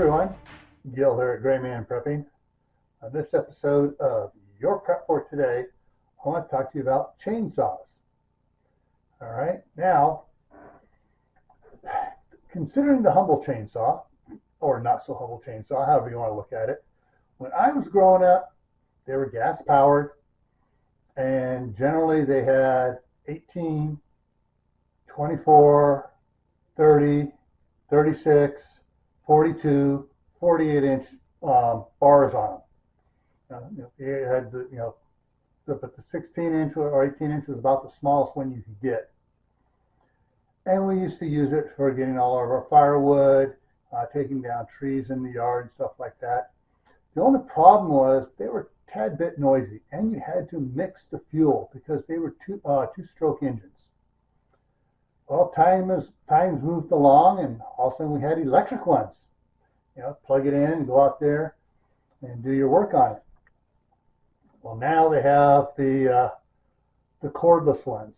everyone, Gil here at Grayman Prepping. On this episode of Your Prep for Today, I want to talk to you about chainsaws. All right, now, considering the humble chainsaw, or not so humble chainsaw, however you want to look at it, when I was growing up, they were gas powered, and generally they had 18, 24, 30, 36, 42, 48-inch bars on them. It had but the 16-inch or 18-inch was about the smallest one you could get. And we used to use it for getting all of our firewood, taking down trees in the yard, and stuff like that. The only problem was they were a tad bit noisy, and you had to mix the fuel because they were two-stroke engines. Well, times moved along, and all of a sudden we had electric ones. Plug it in, go out there, and do your work on it. Well, now they have the cordless ones,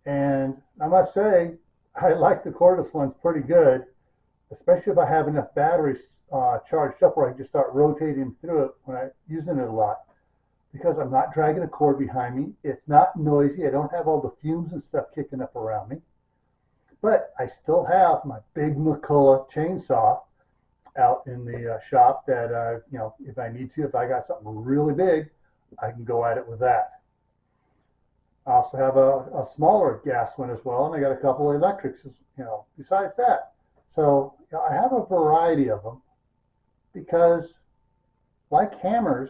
and I must say I like the cordless ones pretty good, especially if I have enough batteries charged up where I can just start rotating through it when I'm using it a lot. Because I'm not dragging a cord behind me. It's not noisy. I don't have all the fumes and stuff kicking up around me. But I still have my big McCulloch chainsaw out in the shop that, if I need to, if I got something really big, I can go at it with that. I also have a smaller gas one as well, and I got a couple of electrics, besides that. So I have a variety of them because, like hammers,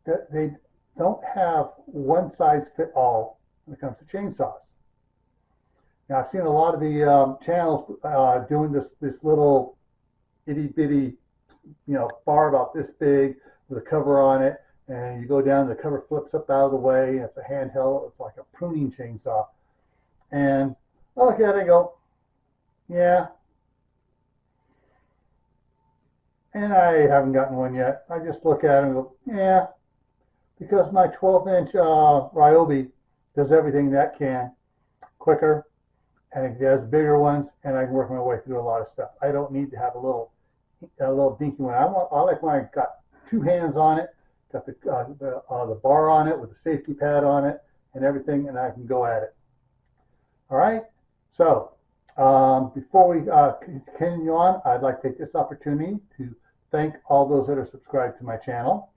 that they don't have one size fit all when it comes to chainsaws. Now I've seen a lot of the channels doing this little itty bitty, bar about this big with a cover on it, and you go down, the cover flips up out of the way, and it's a handheld, it's like a pruning chainsaw. And I look at it and go, yeah. And I haven't gotten one yet. I just look at it and go, yeah. Because my 12-inch Ryobi does everything that can quicker, and it does bigger ones, and I can work my way through a lot of stuff. I don't need to have a little dinky one. I like when I got two hands on it, got the bar on it with the safety pad on it and everything, and I can go at it. All right. So before we continue on, I'd like to take this opportunity to thank all those that are subscribed to my channel.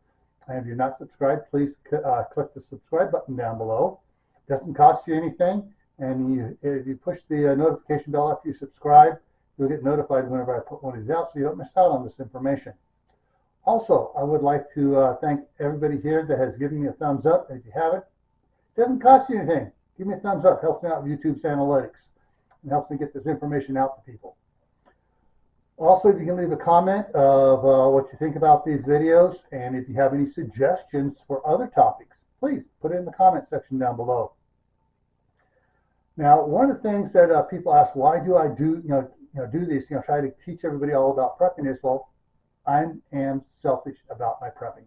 And if you're not subscribed, please click the subscribe button down below. It doesn't cost you anything, and if you push the notification bell after you subscribe, you'll get notified whenever I put one of these out, so you don't miss out on this information. Also, I would like to thank everybody here that has given me a thumbs up. If you haven't, it doesn't cost you anything. Give me a thumbs up. Helps me out with YouTube's analytics and helps me get this information out to people. Also, if you can leave a comment of what you think about these videos, and if you have any suggestions for other topics, please put it in the comment section down below. Now, one of the things that people ask, why do I do this, try to teach everybody all about prepping is, well, I am selfish about my prepping.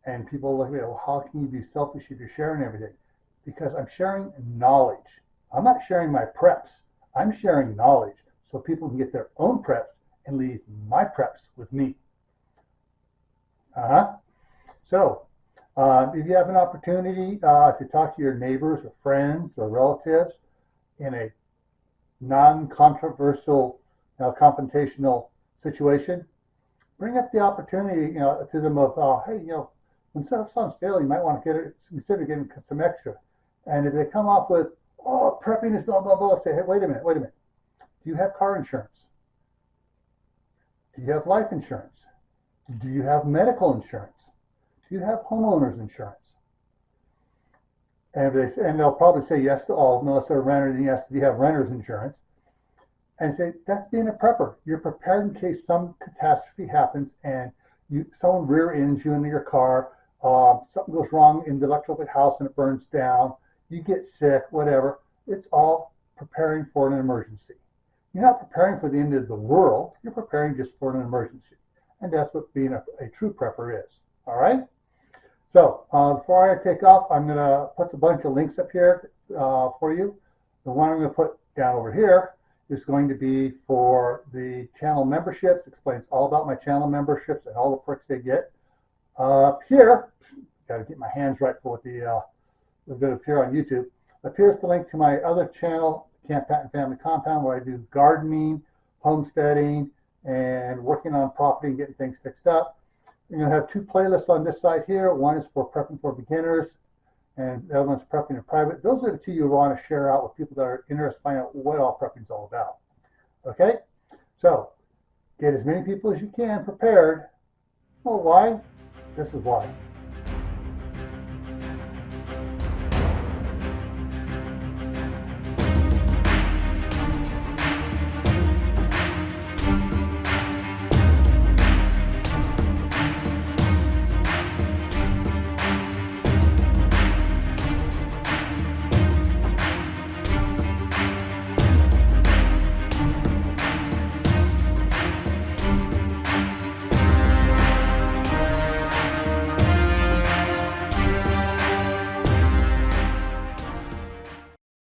And people look at me, well, how can you be selfish if you're sharing everything? Because I'm sharing knowledge. I'm not sharing my preps. I'm sharing knowledge, so people can get their own preps and leave my preps with me. So if you have an opportunity to talk to your neighbors or friends or relatives in a non-controversial, confrontational situation, bring up the opportunity, to them of, hey, when stuff's on sale, you might want to consider getting some extra. And if they come up with, oh, prepping is blah, blah, blah, say, hey, wait a minute. Do you have car insurance? Do you have life insurance? Do you have medical insurance? Do you have homeowners insurance? And they'll probably say yes to all, unless they're renters, and yes, do you have renter's insurance? And say, that's being a prepper. You're prepared in case some catastrophe happens and someone rear ends you into your car, something goes wrong in the electrical house and it burns down, you get sick, whatever. It's all preparing for an emergency. You're not preparing for the end of the world. You're preparing just for an emergency. And that's what being a true prepper is. All right? So before I take off, I'm going to put a bunch of links up here for you. The one I'm going to put down over here is going to be for the channel memberships. Explains all about my channel memberships and all the perks they get. Up here, got to get my hands right for what the going to appear on YouTube. Up here's the link to my other channel, Camp Patton Family Compound, where I do gardening, homesteading, and working on property and getting things fixed up. You're going to have two playlists on this side here. One is for prepping for beginners, and the other one's prepping in private. Those are the two you want to share out with people that are interested in finding out what all prepping is all about. Okay? So, get as many people as you can prepared. Well, why? This is why.